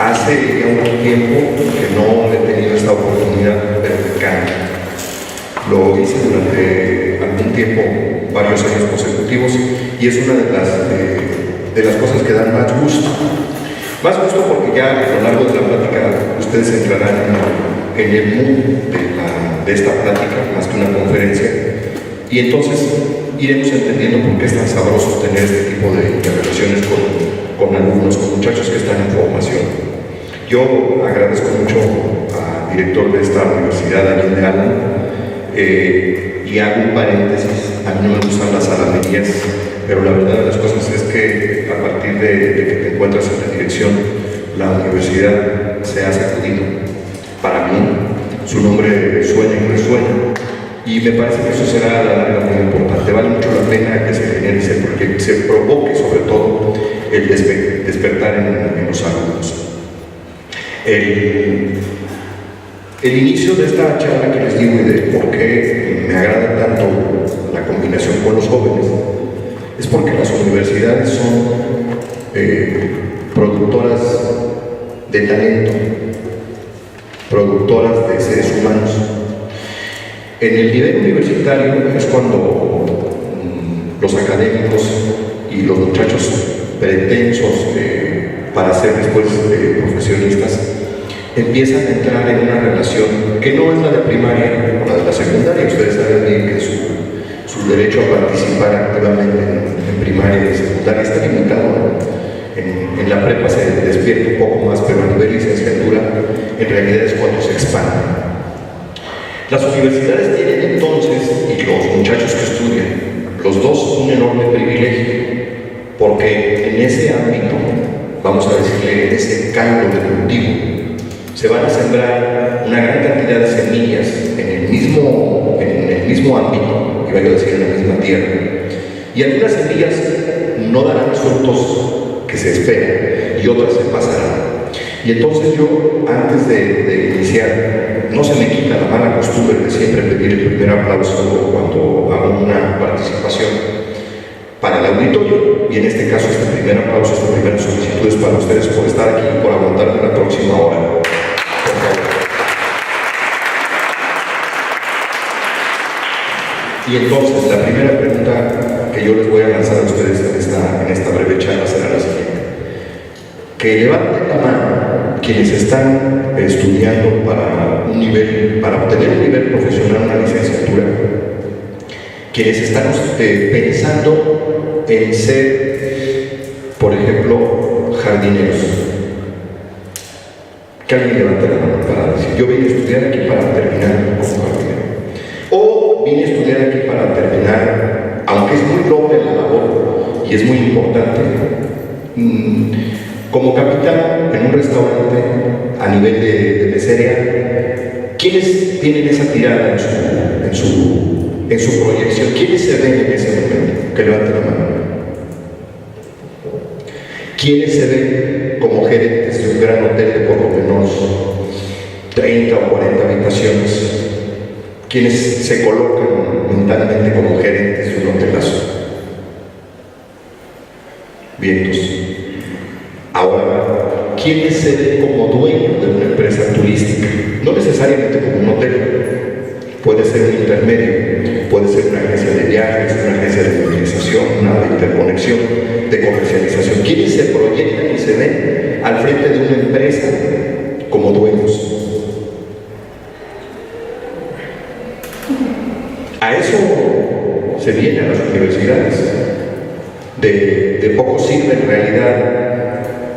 Hace ya un tiempo que no he tenido esta oportunidad, pero me encanta. Lo hice durante algún tiempo, varios años consecutivos, y es una de las cosas que dan más gusto. Más gusto porque ya a lo largo de la plática ustedes entrarán en el mood de esta plática, más que una conferencia, y entonces iremos entendiendo por qué es tan sabroso tener este tipo de relaciones con alumnos, con muchachos que están en formación. Yo agradezco mucho al director de esta universidad, Daniel de Alan, y hago un paréntesis. A mí no me gustan las alamerías, pero la verdad de las cosas es que a partir de que te encuentras en la dirección, la universidad se ha sacudido. Para mí, su nombre suena y resuena, y me parece que eso será a la larga muy importante. Vale mucho la pena que se genere ese proyecto, se provoque sobre todo el despertar en los alumnos. El inicio de esta charla que les digo y de por qué me agrada tanto la combinación con los jóvenes es porque las universidades son productoras de talento, productoras de seres humanos. En el nivel universitario es cuando los académicos y los muchachos pretensos para ser después profesionistas empiezan a entrar en una relación que no es la de primaria o la de la secundaria. Ustedes saben bien que su derecho a participar activamente en primaria y secundaria está limitado. En la prepa se despierta un poco más, pero a nivel licenciatura en realidad es cuando se expande. Las universidades tienen entonces, y los muchachos que estudian, los dos un enorme privilegio, porque en ese ámbito, vamos a decirle, en ese caldo de cultivo, se van a sembrar una gran cantidad de semillas en el mismo ámbito, iba yo a decir en la misma tierra, y algunas semillas no darán los frutos que se esperan y otras se pasarán. Y entonces yo, antes de iniciar, no se me quita la mala costumbre de siempre pedir el primer aplauso cuando hago una participación para el auditorio, y en este caso este primer aplauso, esta primera solicitud es para ustedes por estar aquí y por aguantarme la próxima hora. Y entonces, la primera pregunta que yo les voy a lanzar a ustedes en esta breve charla será la siguiente. Que levanten la mano quienes están estudiando para obtener un nivel profesional, una licenciatura, quienes están pensando en ser, por ejemplo, jardineros. Que alguien levante la mano para decir, yo vine a estudiar aquí para terminar como jardinero. O vine a estudiar aquí para terminar, aunque es muy noble la labor y es muy importante, como capitán en un restaurante a nivel de mesería. ¿Quiénes tienen esa tirada en su proyección? ¿Quiénes se ven en ese momento? Que levanten la mano. ¿Quiénes se ven como gerentes de un gran hotel de por lo menos 30 o 40 habitaciones? ¿Quiénes se colocan mentalmente como gerentes de un hotelazo? Vientos. Ahora, ¿quiénes se ven como dueños de una empresa turística? No necesariamente como un hotel, puede ser un intermedio, puede ser una agencia de viajes, una agencia de movilización, una de interconexión, de comercialización. ¿Quiénes se proyectan y se ven al frente de una empresa como dueños? A eso se viene a las universidades. De poco sirve en realidad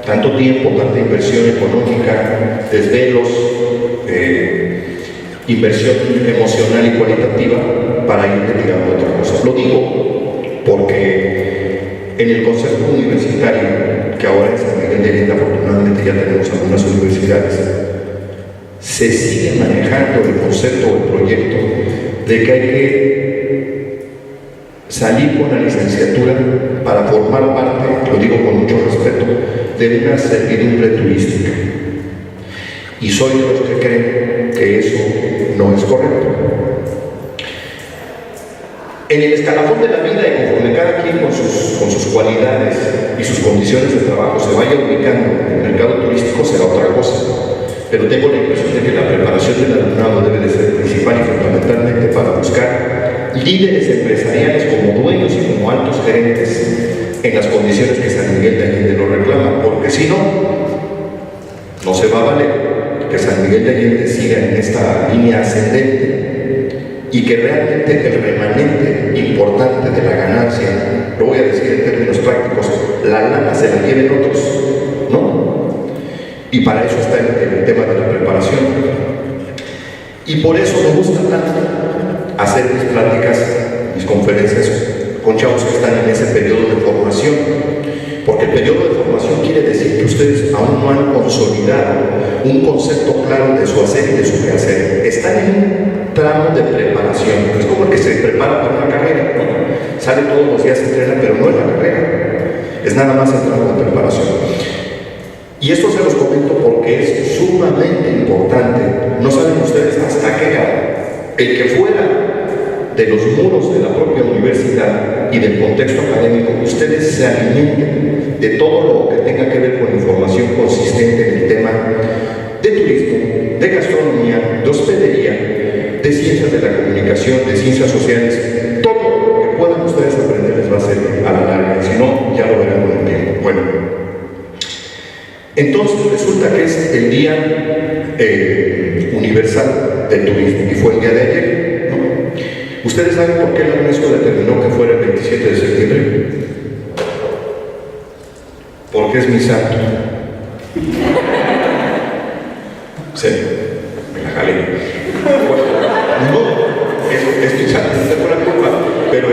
tanto tiempo, tanta inversión económica, desvelos, inversión emocional y cualitativa para ir tirando otra cosa. Lo digo porque en el concepto universitario, que ahora en San Miguel de Allende afortunadamente ya tenemos algunas universidades, se sigue manejando el concepto o el proyecto de que hay que salir con la licenciatura para formar parte, lo digo con mucho respeto, de una servidumbre turística. Y soy de los que creen que eso no es correcto. En el escalafón de la vida, y conforme cada quien con sus cualidades y sus condiciones de trabajo se vaya ubicando en el mercado turístico, turístico será otra cosa, pero tengo la impresión de que la preparación del alumnado debe de ser principal y fundamentalmente para buscar líderes empresariales como dueños y como altos gerentes en las condiciones que San Miguel de Allende lo reclama, porque si no, no se va a valer que San Miguel de Allende siga en esta línea ascendente y que realmente el remanente importante de la ganancia, lo voy a decir en términos prácticos, la lana se la lleven otros, ¿no? Y para eso está el tema de la preparación. Y por eso me gusta tanto hacer mis pláticas, mis conferencias con chavos que están en ese periodo de formación, porque el periodo de formación quiere decir que ustedes aún no han consolidado un concepto claro de su hacer y de su quehacer. Están en un tramo de preparación, es como el que se prepara para una carrera, ¿no? Sale todos los días, entrena, pero no es la carrera, es nada más el tramo de preparación. Y esto se los comento porque es sumamente importante. No saben ustedes hasta qué grado el que fuera de los muros de la propia universidad y del contexto académico, ustedes se alimenten de todo lo que tenga que ver con información consistente en el tema de turismo, de gastronomía, de hospedería, de ciencias de la comunicación, de ciencias sociales. Todo lo que puedan ustedes aprender les va a ser a la larga, si no, ya lo verán con el tiempo. Bueno, entonces resulta que es el Día Universal del Turismo y fue el día de ayer. ¿Ustedes saben por qué la UNESCO determinó que fuera el 27 de septiembre? Porque es mi santo. Sí, me la jalé. No, es mi santo, no tengo la culpa. Pero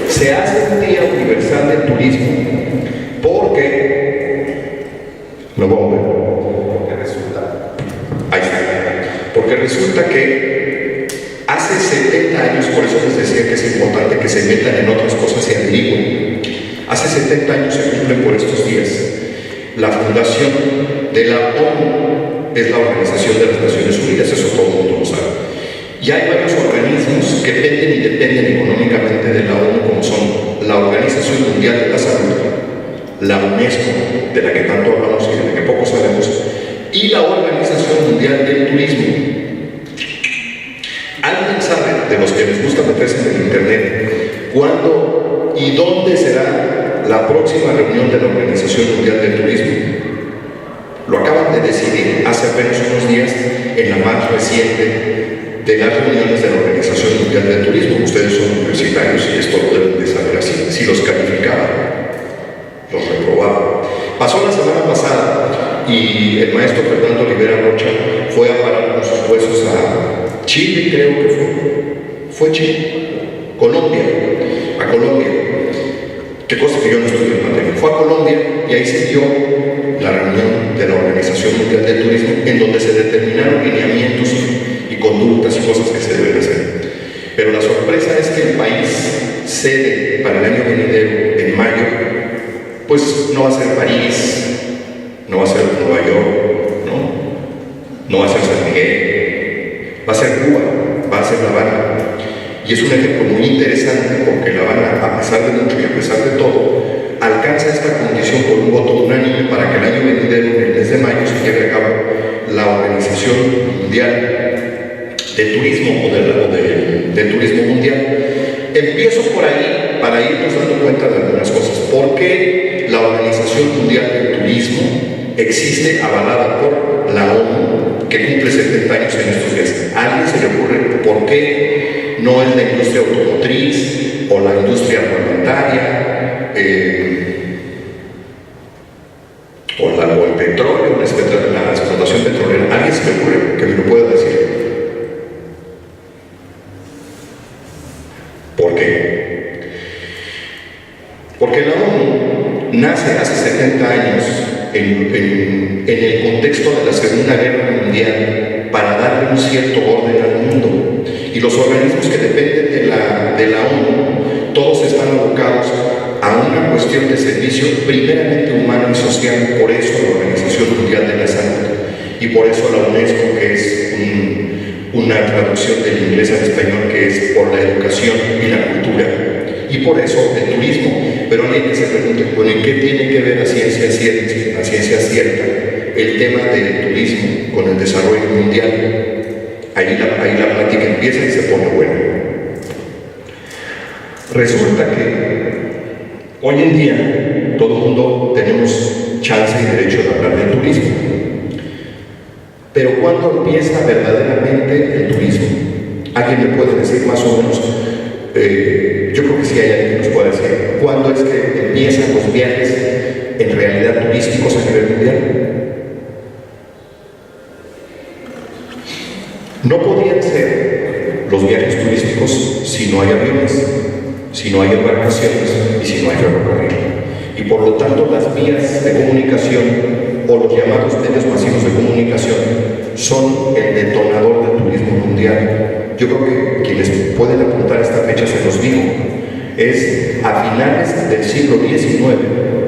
se hace un Día Universal del Turismo porque, no vamos a ver, porque resulta, ahí está, porque resulta que hace 70 años, por eso les decía que es importante que se metan en otras cosas y averigüen. Hace 70 años se cumplen por estos días la fundación de la ONU, es la Organización de las Naciones Unidas, eso todo el mundo lo sabe. Y hay varios organismos que dependen y dependen económicamente de la ONU, como son la Organización Mundial de la Salud, la UNESCO, de la que tanto hablamos y de la que poco sabemos, y la Organización Mundial del Turismo. ¿Alguien sabe, de los que les gusta meterse en el internet, cuándo y dónde será la próxima reunión de la Organización Mundial del Turismo? Lo acaban de decidir hace apenas unos días en la más reciente de las reuniones de la Organización Mundial del Turismo. Ustedes son universitarios y esto lo deben de saber así. Si los calificaban, los reprobaban. Pasó la semana pasada y el maestro Fernando Rivera Rocha fue a parar con sus huesos a Chile, creo que fue Chile, Colombia, a Colombia, qué cosa que yo no estudié en materia, fue a Colombia y ahí se dio la reunión de la Organización Mundial del Turismo en donde se determinaron lineamientos y conductas y cosas que se deben hacer. Pero la sorpresa es que el país sede para el año venidero, en mayo, pues no va a ser París, no va a ser Nueva York, no va a ser San Miguel, va a ser Cuba, va a ser La Habana. Y es un ejemplo muy interesante porque La Habana, a pesar de mucho y a pesar de todo, alcanza esta condición por un voto unánime para que el año venidero, en el mes de mayo, se lleve a cabo la Organización Mundial de Turismo o de Turismo Mundial. Empiezo por ahí para irnos dando cuenta de algunas cosas. ¿Por qué la Organización Mundial del Turismo existe avalada por la ONU, que cumple 70 años en estos días? ¿A alguien se le ocurre por qué no es la industria automotriz o la industria agroalimentaria o el petróleo, la explotación petrolera? ¿A alguien se le ocurre que me lo pueda decir? ¿Por qué? Porque la ONU nace hace 70 años en el contexto de la Segunda Guerra Mundial para darle un cierto orden al mundo. Y los organismos que dependen de la ONU, todos están abocados a una cuestión de servicio primeramente humano y social. Por eso la Organización Mundial de la Salud y por eso la UNESCO, que es una traducción del inglés al español, que es por la educación y la cultura, y por eso el turismo. Pero alguien que se pregunte, bueno, ¿y qué tiene que ver la ciencia ciencia cierta el tema del turismo con el desarrollo mundial. Ahí la plática empieza y se pone buena. Resulta que hoy en día todo el mundo tenemos chance y derecho de hablar del turismo. Pero ¿cuándo empieza verdaderamente el turismo? ¿Alguien me puede decir más o menos? Yo creo que sí hay alguien que nos pueda decir. ¿Cuándo es que empiezan los viajes en realidad turísticos a nivel mundial? No podían ser los viajes turísticos si no hay aviones, si no hay embarcaciones y si no hay ferrocarril. Y por lo tanto las vías de comunicación o los llamados medios masivos de comunicación son el detonador del turismo mundial. Yo creo que quienes pueden apuntar esta fecha se los digo. Es a finales del siglo XIX,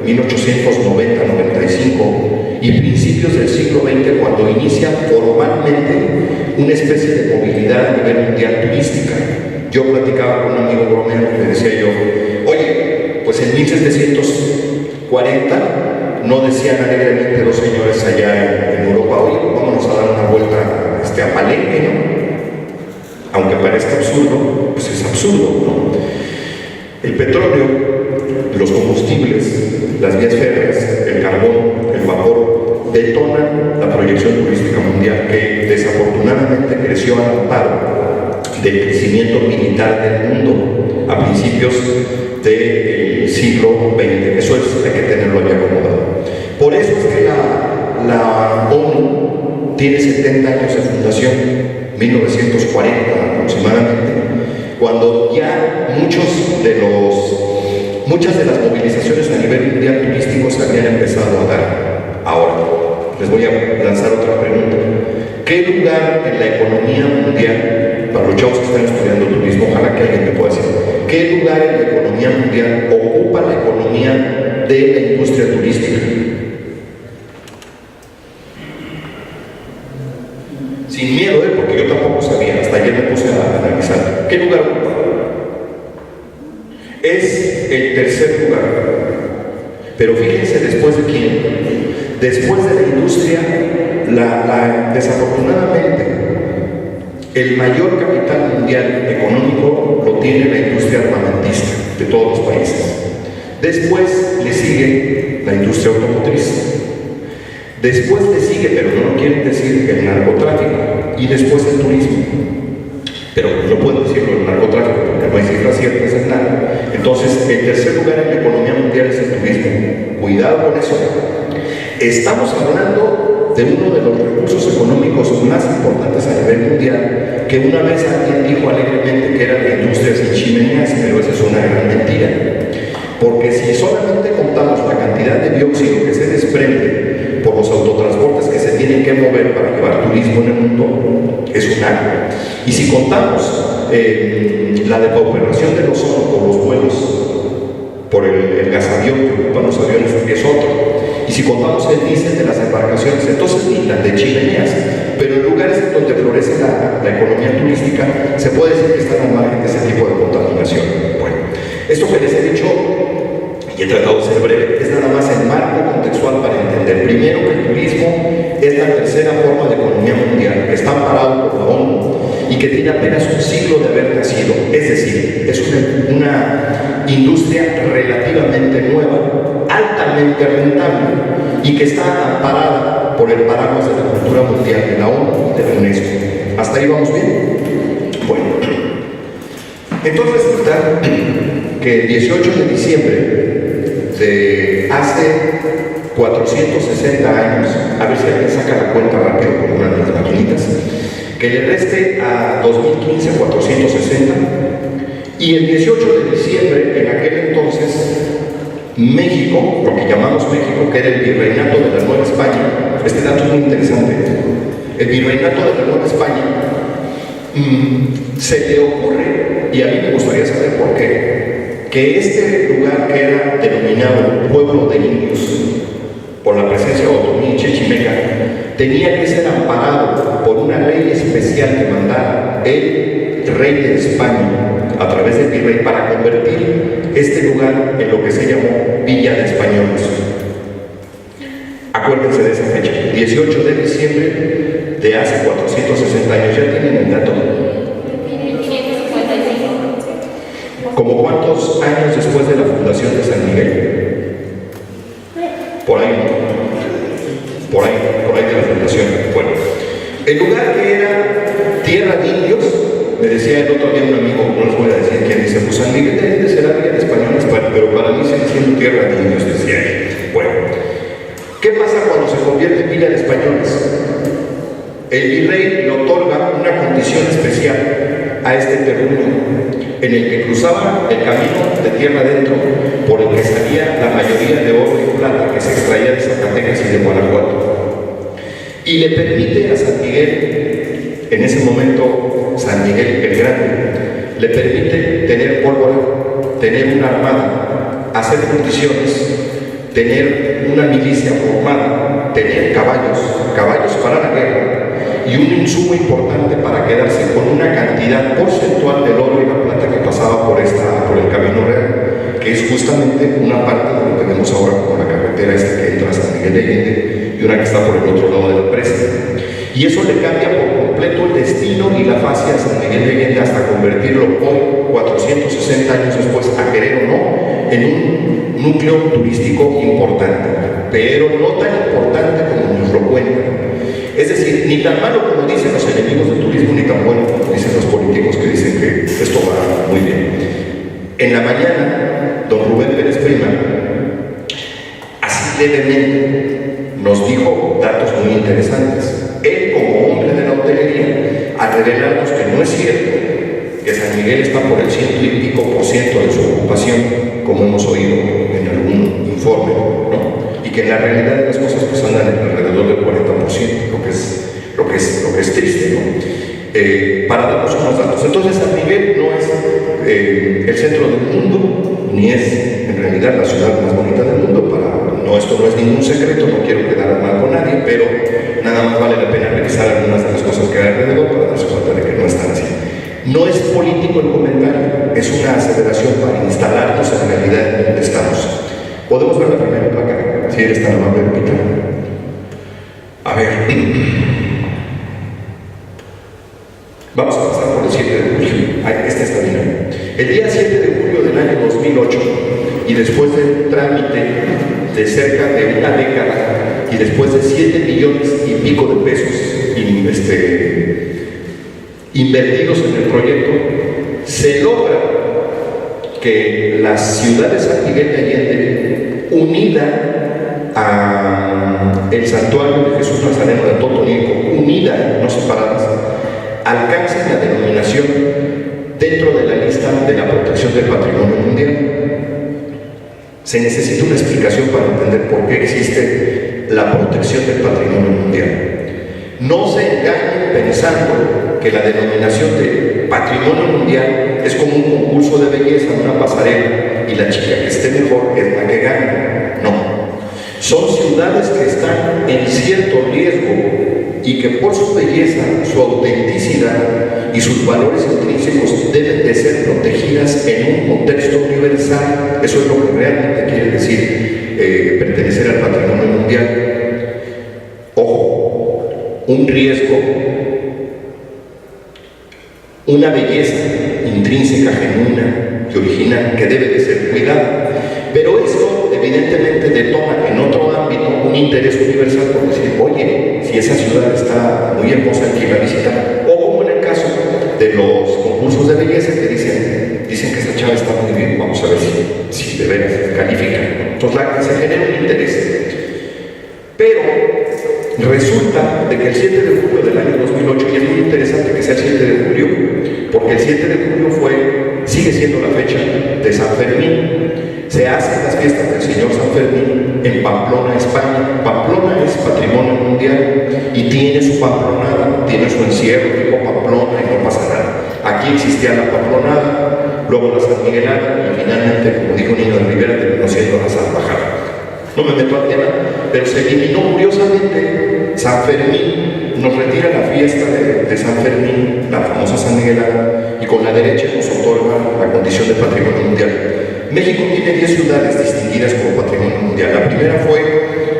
1890-95, y principios del siglo XX cuando inicia formalmente una especie de movilidad a nivel mundial turística. Yo platicaba con un amigo bromero y le decía yo, oye, pues en 1740 no decían alegremente dos señores allá en Europa, oye, vámonos a dar una vuelta a Palenque, ¿no? Aunque parezca absurdo, pues es absurdo, ¿no? El petróleo, los combustibles, las vías férreas, el carbón, el vapor, detonan la proyección turística mundial que desafortunadamente creció al amparo del crecimiento militar del mundo a principios del siglo XX. Eso hay que tenerlo ahí acomodado. Por eso es que la ONU tiene 70 años de fundación, 1940 aproximadamente, cuando ya muchas de las movilizaciones a nivel mundial turístico se habían empezado a dar. Ahora, les voy a lanzar otra pregunta. ¿Qué lugar en la economía mundial, para los chavos que están estudiando turismo, ojalá que alguien me pueda decir, qué lugar en la economía mundial ocupa la economía de la industria turística? Sin miedo, porque yo tampoco sabía, hasta ayer me puse a analizar. ¿Qué lugar ocupa? Es el tercer lugar. Pero fíjense, ¿después de quién? Después de la industria, desafortunadamente, el mayor capital mundial económico lo tiene la industria armamentista de todos los países. Después le sigue la industria automotriz. Después le sigue, pero no quieren decir el narcotráfico, y después el turismo. Pero no puedo decirlo el narcotráfico porque no hay cifras ciertas en nada. Entonces, el tercer lugar en la economía mundial es el turismo. Cuidado con eso. Estamos hablando de uno de los recursos económicos más importantes a nivel mundial, que una vez alguien dijo alegremente que era la industria sin chimeneas, pero esa es una gran mentira. Porque si solamente contamos la cantidad de dióxido que se desprende por los autotransportes que se tienen que mover para llevar turismo en el mundo, es un año. Y si contamos la depauperación del ozono por los vuelos, por el gasavión que ocupan los aviones, es otro. Y si contamos el diésel de las embarcaciones, entonces ni tan de chimeneas, pero en lugares donde florece la economía turística, se puede decir que están al margen de ese tipo de contaminación. Bueno, esto que les he dicho, y he tratado de ser breve, es nada más el marco contextual para entender primero que el turismo es la tercera forma de economía mundial, que está amparado por la ONU y que tiene apenas un siglo de haber nacido, es decir, es una industria relativamente nueva, altamente rentable y que está amparada por el paraguas de la cultura mundial de la ONU y de la UNESCO. ¿Hasta ahí vamos bien? Bueno, entonces resulta que el 18 de diciembre de hace 460 años, a ver si alguien saca la cuenta rápido con una de las maquinitas, que le reste a 2015 460, y el 18 de diciembre, en aquel entonces, México, lo que llamamos México, que era el virreinato de la Nueva España, este dato es muy interesante, el virreinato de la Nueva España, se le ocurre, y a mí me gustaría saber por qué, que este lugar que era denominado pueblo de indios, por la presencia de otomí y chichimeca, tenía que ser amparado por una ley especial que mandara el rey de España a través del virrey para convertir este lugar en lo que se llamó Villa de Españoles. Acuérdense de esa fecha, 18 de diciembre de hace 460 años. ¿Ya tienen el dato? ¿Como cuántos años después de la fundación de San Miguel? Por ahí, por ahí de la fundación. Bueno, el lugar que era tierra de indios, me decía el otro día un amigo, no les voy a decir quién, dice, pues San Miguel de Allende será villa de españoles, pero para mí sigue siendo tierra de indios, decía él. Bueno, ¿qué pasa cuando se convierte en villa de españoles? El virrey le otorga una condición especial a este terruño, en el que cruzaba el camino de tierra adentro, por el que salía la mayoría de oro y plata que se extraía de Zacatecas y de Guanajuato. Y le permite a San Miguel, en ese momento San Miguel el Grande, le permite tener pólvora, tener una armada, hacer fundiciones, tener una milicia formada, tener caballos para la guerra, y un insumo importante para quedarse con una cantidad porcentual del oro y la plata que pasaba por el Camino Real, que es justamente una parte de lo que vemos ahora como la carretera esta que entra a San Miguel de Allende y una que está por el otro lado de la presa. Y eso le cambia por completo el destino y la fase a San Miguel de Allende hasta convertirlo hoy, 460 años después, a querer o no, en un núcleo turístico importante, pero no tan importante como nos lo cuentan. Es decir, ni tan malo como dicen los enemigos del turismo, ni tan bueno como dicen los políticos que dicen que esto va muy bien. En la mañana, don Rubén Pérez Prima, así levemente, nos dijo datos muy interesantes. Él, como hombre de la hotelería, al revelarnos que no es cierto que San Miguel está por el 100 y pico % de su ocupación, como hemos oído en algún informe, ¿no? Y que en la realidad de las cosas pues andan alrededor del 40%, lo que es triste, ¿no? Para darnos unos datos. Entonces San Miguel no es el centro del mundo, ni es en realidad la ciudad más bonita del mundo. Esto no es ningún secreto, no quiero quedar mal con nadie, pero nada más vale la pena revisar algunas de las cosas que hay alrededor para darse cuenta de que no están así. No es político el comentario, es una aceleración para instalarnos en realidad en donde estamos. Podemos ver la primera placa, si eres tan amable, Lupita. A ver. Vamos a pasar por el 7 de julio. Este está bien. El día 7 de julio del año 2008, y después del trámite de cerca de una década, y después de 7 millones y pico de pesos invertidos en el proyecto, se logra que la ciudad de San Miguel de Allende, unida a el santuario de Jesús Nazareno de Totonilco, unida, no separadas, alcance la denominación dentro de la lista de la protección del patrimonio mundial. Se necesita una explicación para entender por qué existe la protección del patrimonio mundial. No se engañen pensando que la denominación de patrimonio mundial es como un concurso de belleza, una pasarela, y la chica que esté mejor es la que gana. No. Son ciudades que están en cierto riesgo y que por su belleza, su autenticidad y sus valores intrínsecos deben de ser protegidas en un contexto universal. Eso es lo que realmente quiere decir pertenecer al patrimonio mundial. Ojo, un riesgo, una belleza intrínseca, genuina y original que debe de ser cuidada. Pero eso evidentemente detona en otro ámbito un interés universal por decir, oye, si esa ciudad está muy hermosa, hay que ir a visitar. O como en el caso de los concursos de belleza que dicen que esa chava está muy bien, vamos a ver si de veras califica. Entonces se genera un interés. Pero resulta de que el 7 de julio del año 2008, y es muy interesante que sea el 7 de julio, porque el 7 de julio sigue siendo la fecha de San Fermín. Se hacen las fiestas del Señor San Fermín en Pamplona, España. Pamplona es patrimonio mundial y tiene su pamplonada, tiene su encierro tipo Pamplona y no pasa nada. Aquí existía la pamplonada, luego la San Miguelada y finalmente, como dijo Niño de Rivera, terminó siendo la salvajada. No me meto al tema, pero se eliminó curiosamente San Fermín, nos retira la fiesta de San Fermín, la famosa San Miguelada, y con la derecha nos otorga la condición de patrimonio mundial. México tiene 10 ciudades distinguidas como patrimonio mundial. La primera fue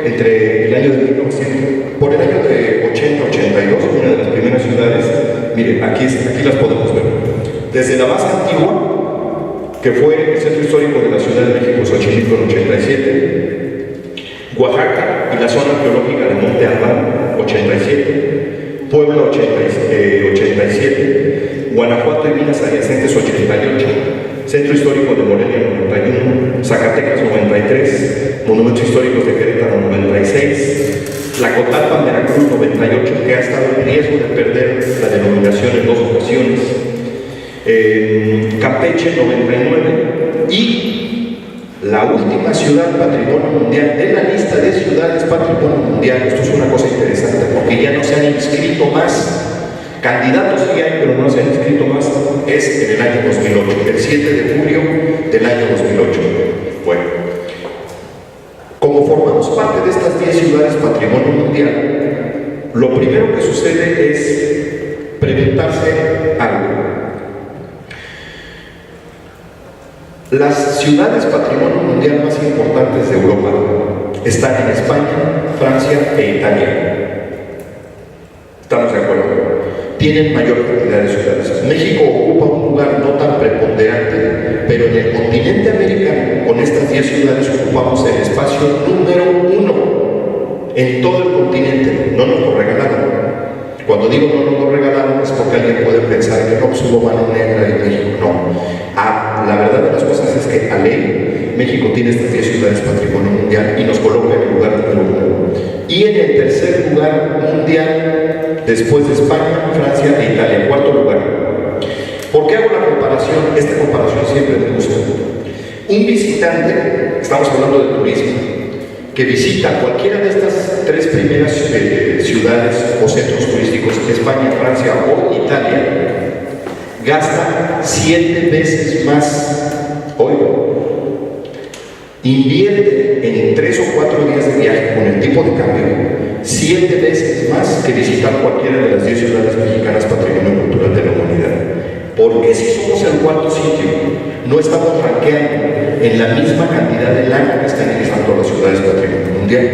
en entre el año de 1900, por el año de 80-82, una de las primeras ciudades, miren, aquí las podemos ver. Desde la más antigua, que fue el centro histórico de la Ciudad de México, Xochimilco en 87, Oaxaca y la zona arqueológica de Monte Albán, 87, Puebla, 87, Guanajuato y Minas adyacentes, 88, Centro Histórico de Morelia, 91, Zacatecas, 93, Monumentos Históricos de Querétaro, 96, Tlacotalpan, Veracruz, 98, que ha estado en riesgo de perder la denominación en 2 ocasiones, Campeche, 99, y la última ciudad patrimonio mundial de la lista de ciudades patrimonio mundial. Esto es una cosa interesante porque ya no se han inscrito más. Candidatos sí hay, pero no se han inscrito más. Es en el año 2008, el 7 de julio del año 2008. Bueno, como formamos parte de estas 10 ciudades patrimonio mundial, lo primero que sucede es preguntarse algo. Las ciudades patrimonio mundial más importantes de Europa están en España, Francia e Italia. ¿Estamos de acuerdo? Tienen mayor cantidad de ciudades. México ocupa un lugar no tan preponderante, pero en el continente americano, con estas 10 ciudades, ocupamos el espacio número 1 en todo el continente. No nos lo regalaron. Cuando digo no nos lo regalaron es porque alguien puede pensar que no, pues hubo mano negra en México. No. La verdad de las cosas es que a ley México tiene estas 10 ciudades patrimonio mundial y nos coloca en el lugar número 1. Y en el tercer lugar mundial, después de España, Francia e Italia, cuarto lugar. ¿Por qué hago la comparación? Esta comparación siempre me gusta. Un visitante, estamos hablando de turismo, que visita cualquiera de estas 3 primeras ciudades o centros turísticos, España, Francia o Italia, gasta 7 veces más. Oigo, invierte en 3 o 4 días de viaje con el tipo de cambio 7 veces más que visitar cualquiera de las 10 ciudades mexicanas patrimonio cultural de la humanidad. ¿Por qué si somos el cuarto sitio no estamos rankeando en la misma cantidad de lana que están utilizando las ciudades patrimonio mundial?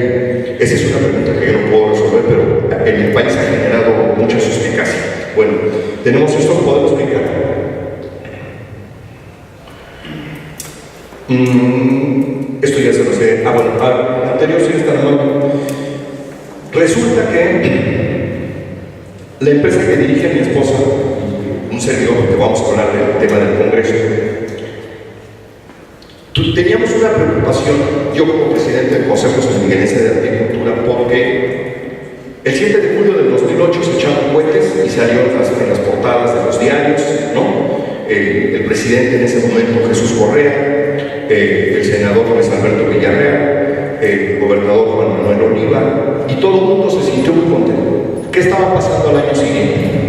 Esa es una pregunta que yo no puedo resolver, pero en el país ha generado mucha suspicacia. Bueno, tenemos esto, lo podemos explicar. Esto ya se lo sé. Bueno, anterior sí está normal. Resulta que la empresa que dirige mi esposa, un servidor, porque vamos a hablar del tema del Congreso, teníamos una preocupación, yo como presidente del Consejo Sanmiguelense de Agricultura, porque el 7 de julio del 2008 se echaron cohetes y salieron en las portadas de los diarios, ¿no? El presidente en ese momento, Jesús Correa, el senador Luis Alberto Villarreal, el gobernador Juan Manuel Oliva, y todo el mundo se sintió muy contento. ¿Qué estaba pasando al año siguiente?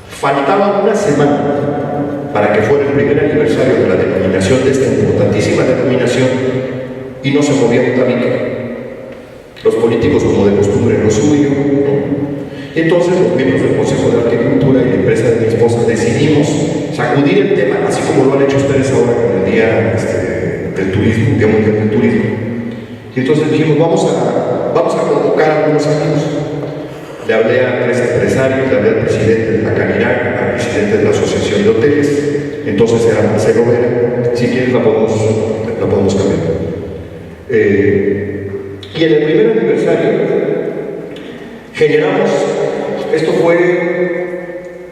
Faltaba una semana para que fuera el primer aniversario de la denominación de esta importantísima denominación y no se movía un tabique. Los políticos, como de costumbre, lo suyo, ¿no? Entonces los miembros del Consejo de Agricultura y la empresa de mi esposa decidimos sacudir el tema, así como lo han hecho ustedes ahora con el Día del Turismo, Día Mundial del Turismo. Y entonces dijimos, vamos a convocar a algunos amigos. Le hablé a 3 empresarios, le hablé al presidente de la Canirac, al presidente de la Asociación de Hoteles, entonces era Marcelo Vera. Si quieres la podemos cambiar. Y en el primer aniversario generamos, esto fue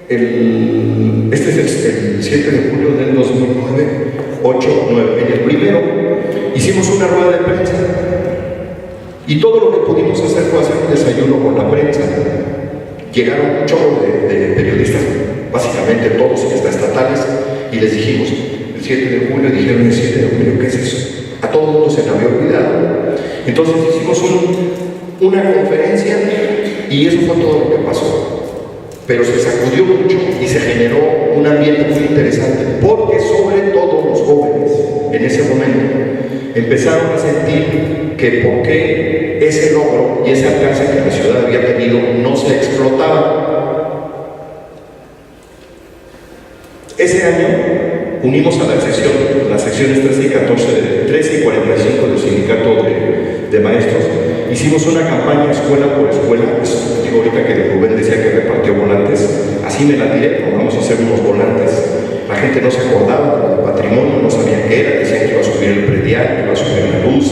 este es el 7 de julio del 2009, 8-9. En el primero hicimos una rueda de prensa y todo lo que pudimos hacer fue hacer un desayuno con la prensa. Llegaron un chorro de periodistas, básicamente todos y hasta estatales, y les dijimos, el 7 de julio, dijeron el 7 de julio, ¿qué es eso? A todo el mundo se le había olvidado. Entonces hicimos una conferencia y eso fue todo lo que pasó. Pero se sacudió mucho y se generó un ambiente muy interesante, porque sobre todo los jóvenes en ese momento empezaron a sentir que por qué ese logro y ese alcance que la ciudad había tenido no se explotaba. Ese año unimos a las secciones 13 y 45 del sindicato de maestros. Hicimos una campaña escuela por escuela. Digo ahorita que Rubén decía que repartió volantes, así me la tiré, vamos a hacer unos volantes. La gente no se acordaba del patrimonio, no sabía qué era, decían que iba a subir el predial, que iba a subir la luz,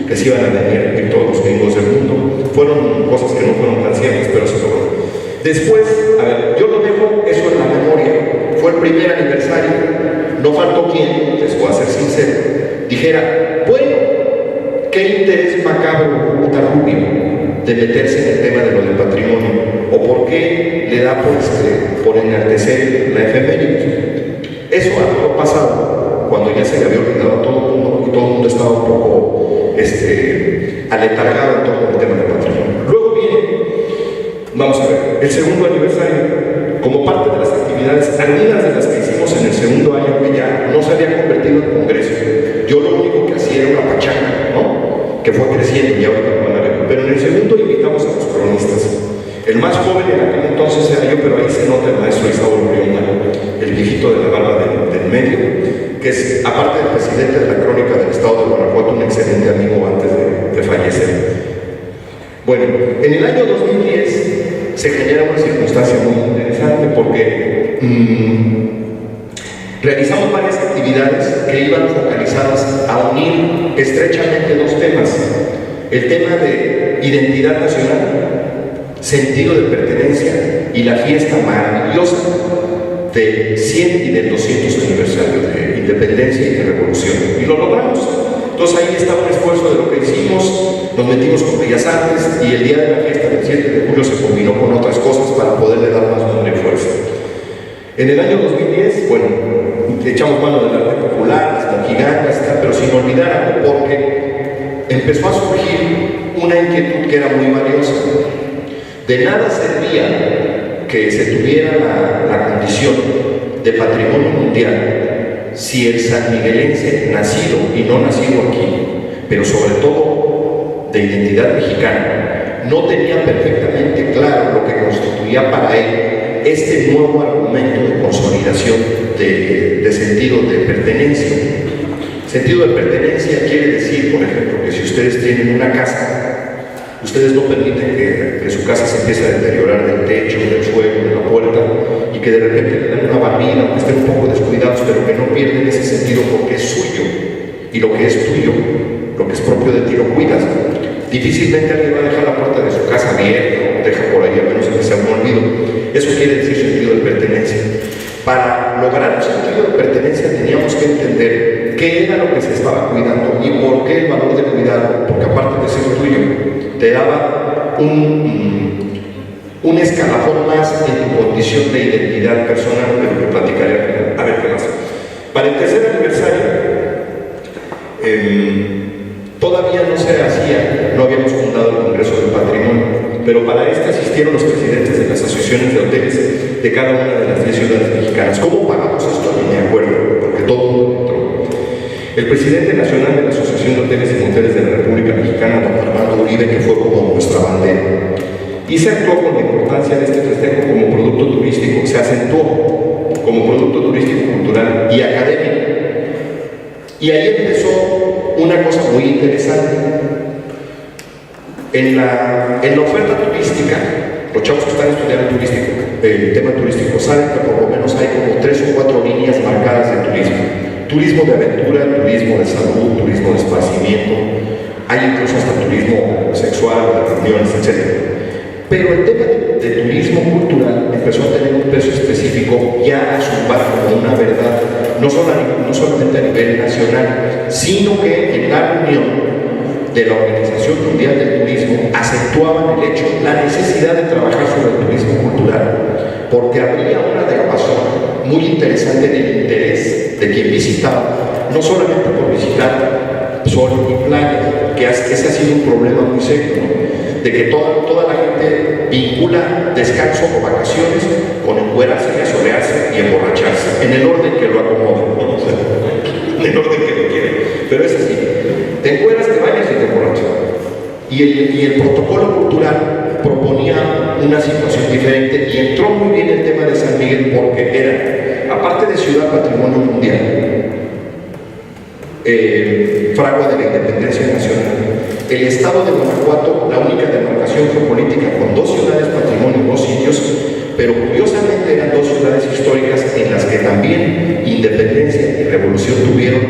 que se iban a venir todos los gringos del mundo. Fueron cosas que no fueron tan ciertas, pero se logró. Después, a ver, yo lo dejo eso en la memoria. Fue el primer aniversario, no faltó quien, les voy a ser sincero, dijera, bueno, ¿qué interés macabro Rubio de meterse en el tema de lo del patrimonio? ¿O por qué le da por enaltecer la efeméride? Eso ha pasado cuando ya se le había olvidado a todo el mundo y todo el mundo estaba un poco aletargado en torno al tema del patrimonio. Luego viene, vamos a ver, el segundo aniversario, como parte de las actividades, algunas de las que hicimos en el segundo año, que ya no se había convertido en congreso. Yo lo único que hacía era una pachanga, ¿no? Que fue creciendo y ahora lo van a ver. Pero en el segundo invitamos a los cronistas. El más joven en aquel entonces era yo, pero ahí se nota el maestro Isauro Riona, el viejito de la barba del medio, que es, aparte del presidente de la Crónica del Estado de Guanajuato, un excelente amigo antes de fallecer. Bueno, en el año 2010 se genera una circunstancia muy interesante porque realizamos varias actividades que iban focalizadas a unir estrechamente dos temas: el tema de identidad nacional, sentido de pertenencia y la fiesta maravillosa del 100 y del 200 aniversario de independencia y de revolución. Y lo logramos. Entonces ahí está un esfuerzo de lo que hicimos, nos metimos con Bellas Artes y el día de la fiesta del 7 de julio se combinó con otras cosas para poderle dar más nombre y fuerza. En el año 2010, bueno, echamos mano del arte popular, las mojigangas, pero sin olvidar algo, porque empezó a surgir una inquietud que era muy valiosa. De nada servía que se tuviera la condición de patrimonio mundial si el sanmiguelense nacido y no nacido aquí, pero sobre todo de identidad mexicana, no tenía perfectamente claro lo que constituía para él este nuevo argumento de consolidación de sentido de pertenencia. Sentido de pertenencia quiere decir, por ejemplo, que si ustedes tienen una casa, ustedes no permiten que su casa se empiece a deteriorar del techo, del suelo, de la puerta, y que de repente le dan una barrida, aunque estén un poco descuidados, pero que no pierden ese sentido porque es suyo. Y lo que es tuyo, lo que es propio de ti, lo cuidas. Difícilmente alguien va a dejar la puerta de su casa abierta o deja por ahí, a menos que sea un olvido. Eso quiere decir sentido de pertenencia. Para lograr un sentido de pertenencia teníamos que entender qué era lo que se estaba cuidando y por qué el valor de cuidarlo, porque aparte de ser tuyo, te daba un escalafón más en tu condición de identidad personal, de lo que platicaré. A ver qué más. Para el tercer aniversario, todavía no se hacía, no habíamos fundado el Congreso del Patrimonio, pero para este asistieron los presidentes de las asociaciones de hoteles de cada una de las 10 ciudades mexicanas. ¿Cómo pagamos esto? Ni me acuerdo, porque todo el mundo entró. El presidente nacional de la Asociación de Hoteles y Moteles de la República Mexicana, don Armando Uribe, que fue como nuestra bandera, y se actuó con la importancia de este festejo como producto turístico, se acentuó como producto turístico, cultural y académico. Y ahí empezó una cosa muy interesante. En la oferta turística, los chavos que están estudiando el tema turístico saben que por lo menos hay como 3 o 4 líneas marcadas de turismo. Turismo de aventura, turismo de salud, turismo de esparcimiento, hay incluso hasta turismo sexual, de reuniones, etc. Pero el tema de turismo cultural empezó a tener un peso específico ya a su par como una verdad, no solamente a nivel nacional, sino que en la reunión de la Organización Mundial del Turismo acentuaban el hecho, la necesidad de trabajar sobre el turismo cultural, porque había una degradación muy interesante del interés de quien visitaba, no solamente por visitar sol y playa, que ese ha sido un problema muy serio, ¿no? De que toda la gente vincula descanso o vacaciones con encuerarse y asolearse y emborracharse, en el orden que lo acomoden, ¿no? O sea, en el orden que lo quieren, pero es así. Te encueras, te bañas y te emborrachas. Y el protocolo cultural proponía una situación diferente y entró muy bien el tema de San Miguel porque era, aparte de ciudad patrimonio mundial, fragua de la independencia nacional, el estado de Guanajuato, la única demarcación geopolítica con 2 ciudades patrimonio, 2 sitios, pero curiosamente eran 2 ciudades históricas en las que también independencia y revolución tuvieron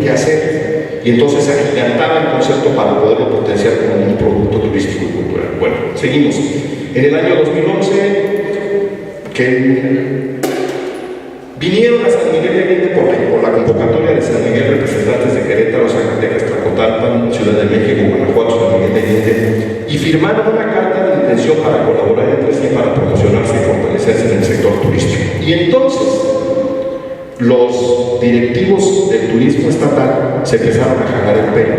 que hacer, y entonces agigantaba el concepto para poderlo potenciar como un producto turístico y cultural. Bueno, seguimos. En el año 2011, que vinieron a San Miguel de Allende por la convocatoria de San Miguel, representantes de Querétaro, Zacatecas, Tlacotalpan, Ciudad de México, Guanajuato, San Miguel de Allende, y firmaron una carta de intención para colaborar entre sí para promocionarse y fortalecerse en el sector turístico. Y entonces, los directivos del turismo estatal se empezaron a jalar el pelo,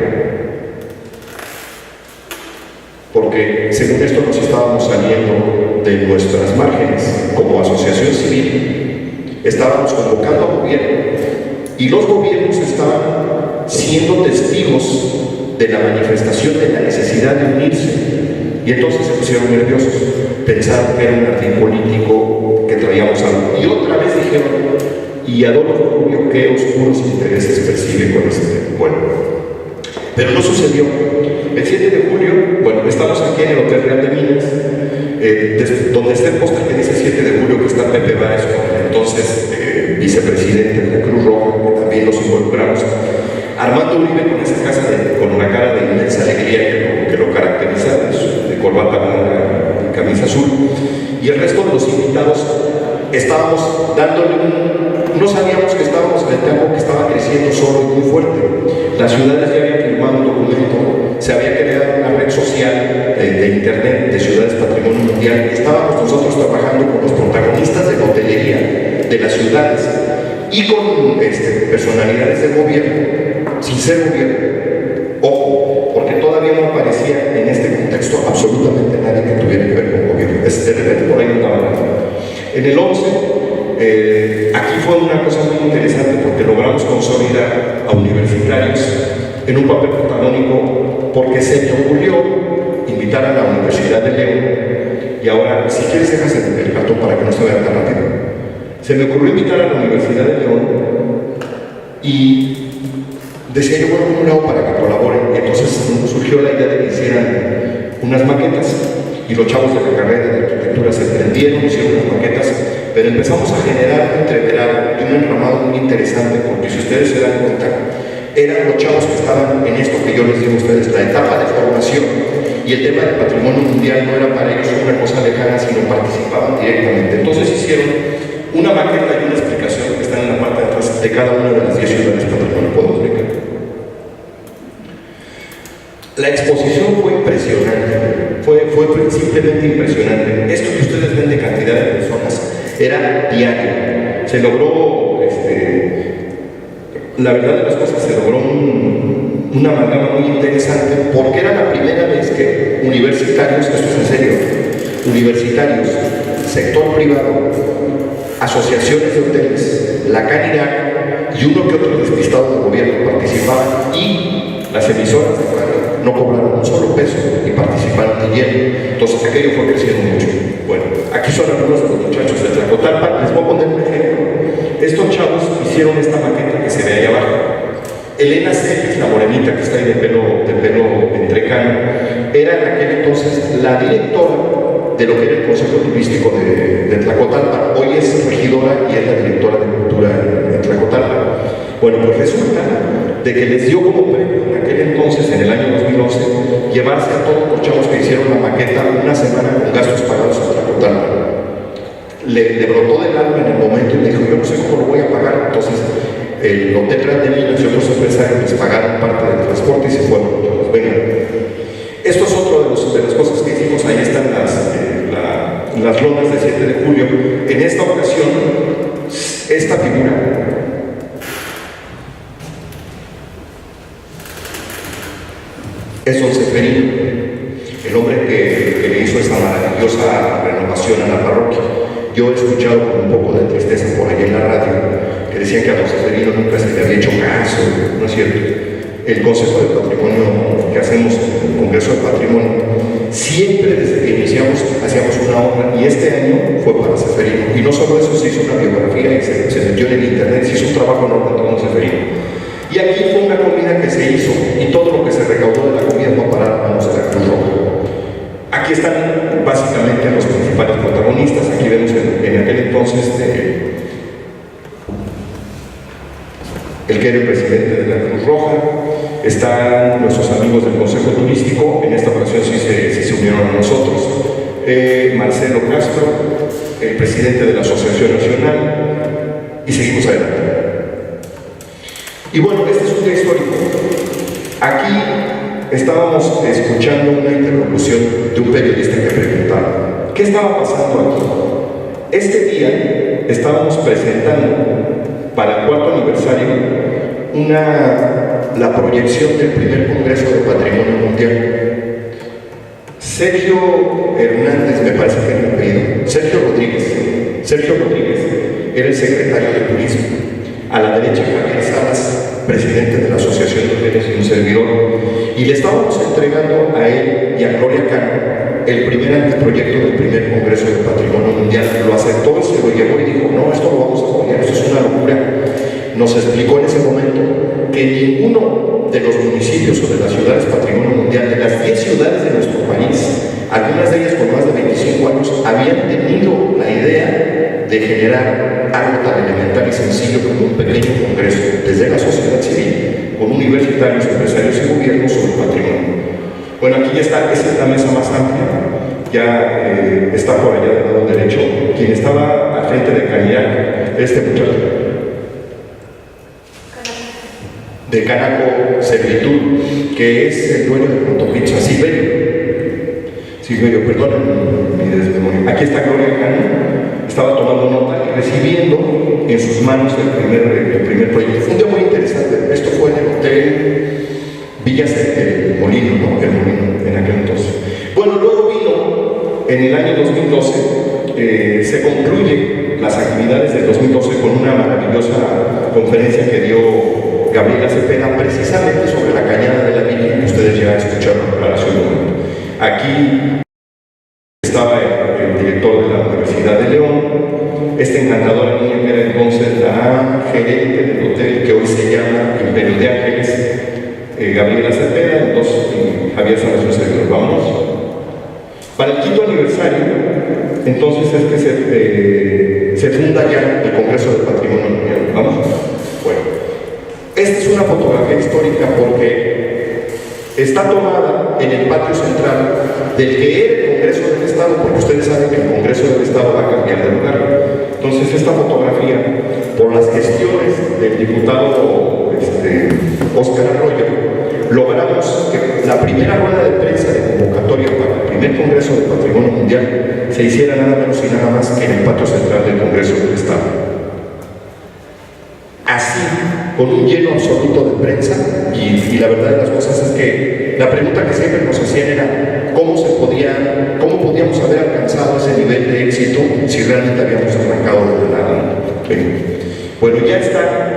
porque según esto nos estábamos saliendo de nuestras márgenes como asociación civil, estábamos convocando al gobierno y los gobiernos estaban siendo testigos de la manifestación de la necesidad de unirse, y entonces se pusieron nerviosos, pensaron que era un ardid político, que traíamos algo, y otra vez dijeron: ¿y Adolfo Rubio qué oscuros intereses percibe con este tema? Bueno, pero no sucedió. El 7 de julio, bueno, estamos aquí en el Hotel Real de Minas, donde está el póster que dice 7 de julio, que está Pepe Báez, entonces vicepresidente de la Cruz Roja, que también los involucramos. Armando Uribe con esa casa con una cara de inmensa alegría que lo caracteriza, de corbata blanca y camisa azul, y el resto de los invitados estábamos dándole no sabíamos que estábamos frente a algo que estaba creciendo solo y muy fuerte. Las ciudades ya habían firmado un documento, se había creado una red social de internet de ciudades patrimonio mundial, y estábamos nosotros trabajando con los protagonistas de la hotelería de las ciudades y con personalidades del gobierno, sin ser gobierno. Ojo, porque todavía no aparecía en este contexto absolutamente nadie que tuviera que ver con gobierno. De repente por ahí no estaba nada. En el 11, aquí fue una cosa muy interesante porque logramos consolidar a universitarios en un papel protagónico, porque se me ocurrió invitar a la Universidad de León, y ahora, si quieres, dejas el cartón para que no se vea tan rápido. Se me ocurrió invitar a la Universidad de León y decía yo, bueno, ¿cómo lo hago para que colaboren? Y entonces surgió la idea de que hicieran unas maquetas, y los chavos de la carrera de arquitectura se prendieron, hicieron unas maquetas, pero empezamos a generar un entreverado y un entramado muy interesante, porque si ustedes se dan cuenta, eran los chavos que estaban en esto que yo les digo a ustedes, la etapa de formación, y el tema del patrimonio mundial no era para ellos una cosa lejana, sino participaban directamente. Entonces hicieron una maqueta y una explicación que están en la parte de atrás de cada una de las 10 ciudades patrimonio. ¿Podemos ver? La exposición fue impresionante, fue simplemente impresionante. Esto que ustedes ven de cantidad de personas era diario. Se logró, la verdad de las cosas, se logró una amalgama muy interesante, porque era la primera vez que universitarios, esto es en serio, universitarios, sector privado, asociaciones de hoteles, la Canirac y uno que otro despistado del gobierno participaban, y las emisoras de radio no cobraron un solo peso y participaron de lleno. Entonces aquello fue creciendo mucho. Bueno, aquí son algunos de los muchachos de Tlacotalpan. Les voy a poner un ejemplo. Estos chavos hicieron esta maqueta que se ve ahí abajo. Elena C., la morenita que está ahí de pelo entrecano, era en aquel entonces la directora de lo que era el Consejo Turístico de Tlacotalpan. Hoy es regidora y es la directora de Cultura en Tlacotalpan. Bueno, pues resulta de que les dio como premio en aquel entonces, en el año 2011, llevarse a todos los chavos que hicieron la maqueta una semana con gastos pagados a Tlacotalpan. Le brotó del alma en el momento y me dijo: yo no sé cómo lo voy a pagar. Entonces el Hotel Real de Minas y otros empresarios les pagaron parte del transporte y se fueron. Entonces, venga, esto es otro de las cosas que hicimos. Ahí están las lonas de 7 de julio. En esta ocasión, esta figura es Don Seferino, el hombre que le hizo esta maravillosa renovación a la parroquia. Yo he escuchado con un poco de tristeza por ahí en la radio que decían que a Don Seferino nunca se le había hecho caso. No es cierto. El Consejo de Patrimonio que hacemos, el Congreso de Patrimonio, siempre desde que iniciamos hacíamos una obra, y este año fue para Seferino. Y no solo eso, se hizo una biografía y se metió en el internet, se hizo un trabajo enorme con Don Seferino. Y aquí fue una comida que se hizo y todo lo que se recaudó de la comida fue a parar a manos de la Cruz Roja. Aquí están básicamente los principales protagonistas. Aquí vemos en aquel entonces el que era el presidente de la Cruz Roja. Están nuestros amigos del Consejo Turístico, en esta ocasión sí se unieron a nosotros. Marcelo Castro, el presidente de la Asociación Nacional, y seguimos adelante. Y bueno, este es un día histórico. Aquí estábamos escuchando una interlocución de un periodista que preguntaba, ¿qué estaba pasando aquí? Este día estábamos presentando para el 4º aniversario la proyección del primer Congreso de Patrimonio Mundial. Sergio Hernández, me parece que era el apellido, Sergio Rodríguez era el secretario de Turismo. A la derecha, Javier Salas, presidente de la Asociación de Hoteles y un servidor, y le estábamos entregando a él y a Gloria Cano el primer anteproyecto del primer Congreso de Patrimonio Mundial. Lo aceptó y se lo llevó y dijo, no, esto lo vamos a apoyar, esto es una locura. Nos explicó en ese momento que ninguno de los municipios o de las ciudades Patrimonio Mundial, de las 10 ciudades de nuestro país, algunas de ellas con más de 25 años, habían tenido la idea de generar algo tan elemental y sencillo como un pequeño congreso desde la sociedad civil, con universitarios, empresarios y gobiernos sobre patrimonio. Bueno, aquí ya está, esta es la mesa más amplia, ya está por allá del lado derecho. Quien estaba al frente de Cañac, este muchacho de Canaco Servitud, que es el dueño de Protopizza, Silverio, perdón mi desmemoria. Aquí está Gloria Cano, estaba tomando nota y recibiendo en sus manos el primer proyecto. Fue un día muy interesante. Esto fue en el Hotel Villas el Molino, ¿no? El Molino, en aquel entonces. Bueno, luego vino, en el año 2012, se concluye las actividades del 2012 con una maravillosa conferencia que dio Gabriela Cepeda, precisamente sobre la Cañada de la Virgen, que ustedes ya escucharon hace un momento. Aquí estaba el director de la Universidad de León, esta encantadora niña que era entonces la gerente del hotel que hoy se llama Imperio de Ángeles, Gabriela Cepeda, entonces Javier Sánchez Servidor. Vámonos. Para el 5º aniversario, entonces es que se funda ya el Congreso del Patrimonio Mundial. ¿Vamos? Bueno, esta es una fotografía histórica porque está tomada en el patio central del que era el Congreso del Estado, porque ustedes saben que el Congreso del Estado va a cambiar de lugar. Entonces esta fotografía, por las gestiones del diputado Óscar Arroyo, logramos que la primera rueda de prensa de convocatoria para el primer Congreso del Patrimonio Mundial se hiciera nada menos y nada más que en el patio central del Congreso del Estado. Así, con un lleno absoluto de prensa, y la verdad de las cosas es que la pregunta que siempre nos hacían era cómo podíamos haber alcanzado ese nivel de éxito si realmente habíamos arrancado de nada. Bueno, ya está.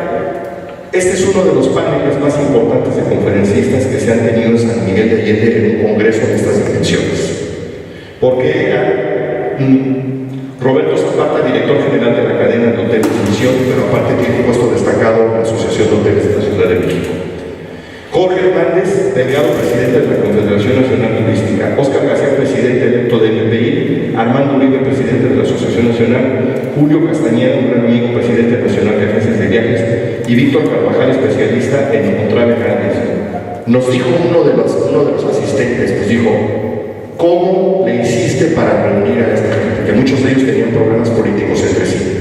Este es uno de los paneles más importantes de conferencistas que se han tenido en San Miguel de Allende en un congreso de estas dimensiones, porque era Roberto Zapata, director general de la cadena de hoteles Misión, pero aparte tiene un puesto destacado en la Asociación de Hoteles de la Ciudad de México. Jorge Hernández, delegado presidente de la Confederación Nacional Turística. Óscar García, presidente electo de MPI. Armando Uribe, presidente de la Asociación Nacional. Julio Castañeda, un gran amigo, presidente nacional de agencias de viajes. Y Víctor Carvajal, especialista en encontrar grandes. Nos dijo uno de los asistentes, nos dijo, ¿cómo le hiciste para reunir a esta gente? Que muchos de ellos tenían problemas políticos entre sí.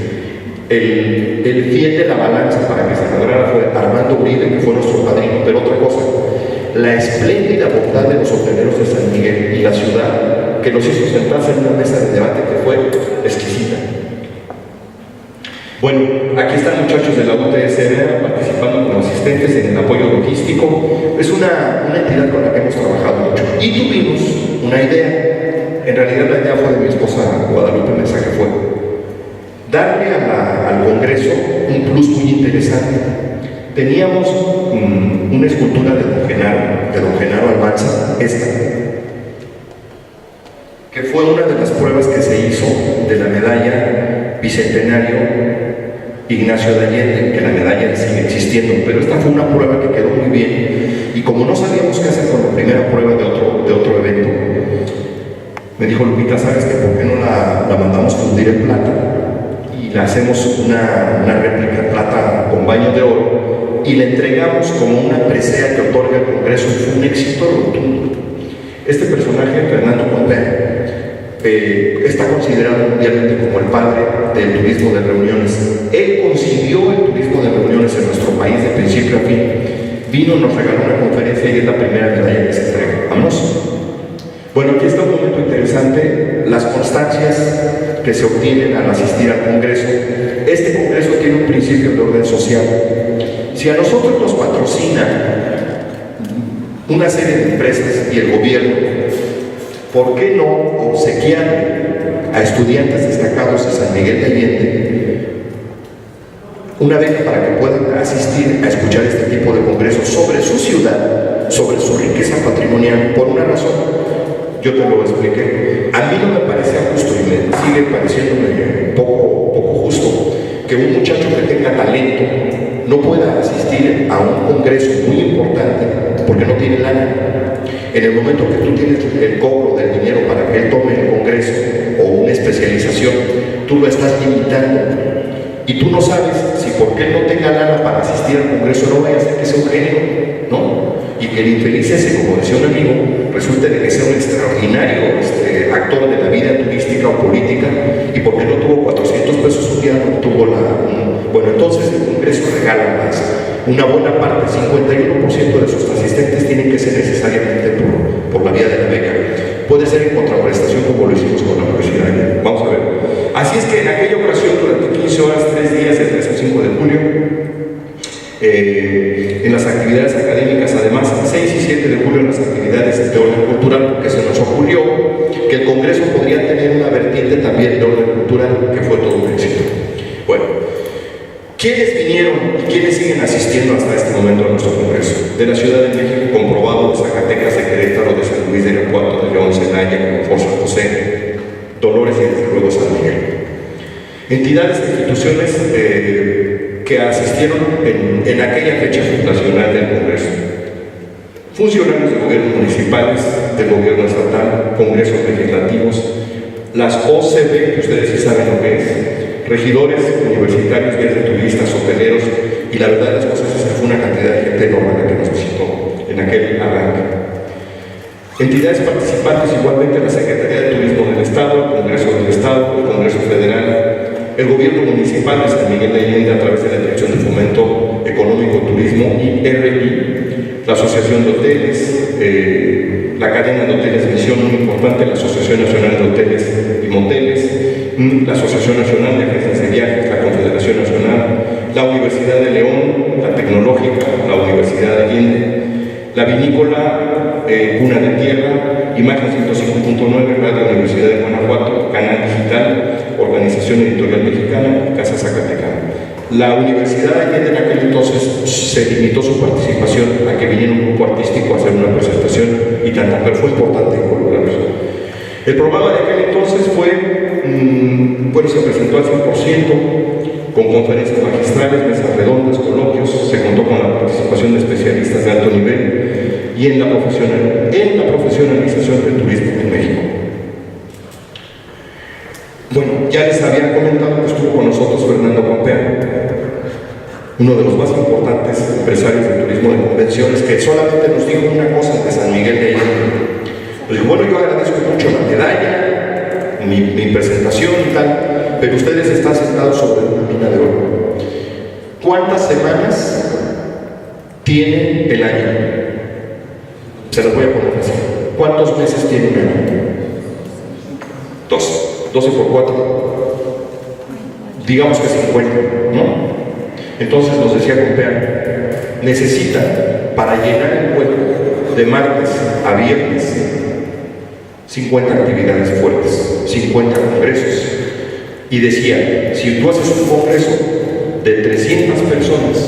El fiel de la balanza para que se lograra fue Armando Uribe, que fue nuestro padrino, pero otra cosa, la espléndida bondad de los hoteleros de San Miguel y la ciudad, que nos hizo sentarse en una mesa de debate que fue exquisita. Bueno, aquí están muchachos de la UTSR participando como asistentes en el apoyo logístico. Es una entidad con la que hemos trabajado mucho. Y tuvimos una idea. En realidad la idea fue de mi esposa Guadalupe Mesa, que fue darle al Congreso un plus muy interesante. Teníamos una escultura de don Genaro Almanza, esta, que fue una de las pruebas que se hizo de la medalla Bicentenario Ignacio de Allende, que la medalla secretaria sigue existiendo, pero esta fue una prueba que quedó muy bien, y como no sabíamos qué hacer con la primera prueba de otro evento, me dijo Lupita, ¿sabes qué? ¿Por qué no la mandamos fundir en plata y le hacemos una réplica de plata con baño de oro y le entregamos como una presea que otorga el Congreso? Fue un éxito rotundo. Este personaje, Fernando Comper, está considerado mundialmente como el padre del turismo de reuniones. Él concibió el turismo de reuniones en nuestro país de principio a fin. Vino, nos regaló una conferencia y es la primera medalla que se entrega. Vámonos. Bueno, aquí está un momento interesante, las constancias que se obtienen al asistir al Congreso. Este Congreso tiene un principio de orden social. Si a nosotros nos patrocina una serie de empresas y el gobierno, ¿por qué no obsequiar a estudiantes destacados de San Miguel de Allende una beca para que puedan asistir a escuchar este tipo de congresos sobre su ciudad, sobre su riqueza patrimonial? Por una razón, yo te lo expliqué. A mí no me parece justo y me sigue pareciéndome poco justo que un muchacho que tenga talento no pueda asistir a un congreso muy importante porque no tiene lana. En el momento que tú tienes el cobro del dinero para que él tome el congreso o una especialización, tú lo estás limitando. Y tú no sabes si porque él no tenga lana para asistir al congreso no vaya a ser que sea un genio, ¿no? Y que el infeliz ese, como decía un amigo, resulte de que sea un extraordinario actor de la vida turística o política, y porque no tuvo 400 pesos un día, no tuvo bueno, entonces el Congreso regala más. Una buena parte, 51% de sus asistentes tienen que ser necesariamente por la vía de la beca. Puede ser en contraprestación como lo hicimos con la universidad. Vamos a ver. Así es que en aquella ocasión, durante 15 horas, 3 días, del 3 al 5 de julio, en las actividades académicas, además 6 y 7 de julio en las actividades de orden cultural, porque se nos ocurrió que el Congreso podría tener una vertiente también de orden cultural, que fue todo un éxito. Bueno, ¿quiénes vinieron y quiénes siguen asistiendo hasta este momento a nuestro Congreso? De la Ciudad de México, comprobado, de Zacatecas, de Querétaro, de San Luis de Irapuato, de León, Celaya, San José, Dolores y desde luego San Miguel. Entidades e instituciones que asistieron en aquella fecha fundacional del Congreso. Funcionarios de gobiernos municipales, del gobierno estatal, congresos legislativos, las OCB, que ustedes sí saben lo que es, regidores universitarios, guías de turistas, hoteleros, y la verdad de las cosas es que fue una cantidad de gente enorme la que nos visitó en aquel arranque. Entidades participantes igualmente, la Secretaría de Turismo del Estado, el Congreso del Estado, el Congreso Federal, el Gobierno Municipal de San Miguel de Allende a través de la Dirección de Fomento Económico, Turismo y RI, la Asociación de Hoteles, la cadena de hoteles Visión, muy importante, la Asociación Nacional de Hoteles y Moteles, la Asociación Nacional de Agencias de Viajes, la Confederación Nacional, la Universidad de León, la Tecnológica, la Universidad de Allende, la Vinícola, Cuna de Tierra, Imagen 105.9, Radio Universidad de Guanajuato, Canal Digital, Organización Editorial Mexicana, Casa Zacatecana. La Universidad de Allende en aquel entonces se limitó su participación a que viniera un grupo artístico a hacer una presentación y tanta, pero fue importante involucrarlos. El programa de aquel entonces fue, se presentó al 100%, con conferencias magistrales, mesas redondas, coloquios, se contó con la participación de especialistas de alto nivel y en la profesionalización del turismo en México. Bueno, ya les había comentado que estuvo con nosotros Fernando Comper, uno de los más importantes empresarios del turismo de convenciones, que solamente nos dijo una cosa de San Miguel de Allende. Pues bueno, yo agradezco mucho la medalla, mi presentación y tal, pero ustedes están sentados sobre una mina de oro. ¿Cuántas semanas tiene el año? Se los voy a poner así. ¿Cuántos meses tiene un año? 12 por 4. Digamos que 50, ¿no? Entonces nos decía Comper, necesita para llenar el hueco de martes a viernes 50 actividades fuertes, 50 congresos. Y decía, si tú haces un congreso de 300 personas,